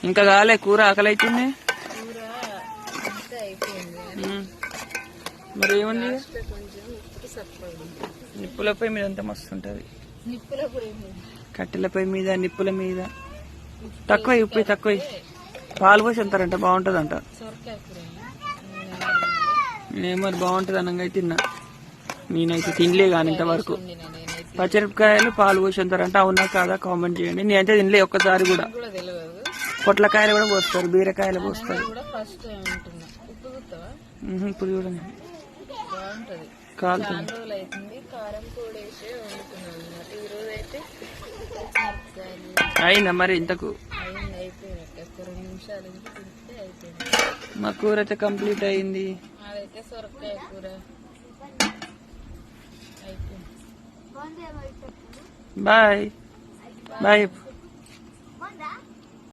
ఇంకా కాలే కూర ఆకలి అవుతుంది. మరి ఏముంది నిప్పుల పొయ్యి మీద అంతా మస్తు ఉంటది. కట్టెల పొయ్యి మీద నిప్పుల మీద తక్కువ ఉప్పు తక్కువ పాలు పోసి అంటారంట బాగుంటదంట. ఏమో బాగుంటది అనంగా తిన్నా. నేనైతే తినలే కానీ ఇంతవరకు. పచ్చిమిరపకాయలు పాలు పోసి అంటారంట, అవునా కాదా కామెంట్ చేయండి. నేనైతే తినలే ఒక్కసారి కూడా. పొట్లకాయలు కూడా పోస్తారు, బీరకాయలు పోస్తారు. ఇప్పుడు చూడండి కాలుతుంది. అయిందా మరి ఇంతకు? మా కూర అయితే కంప్లీట్ అయింది. Bye bye.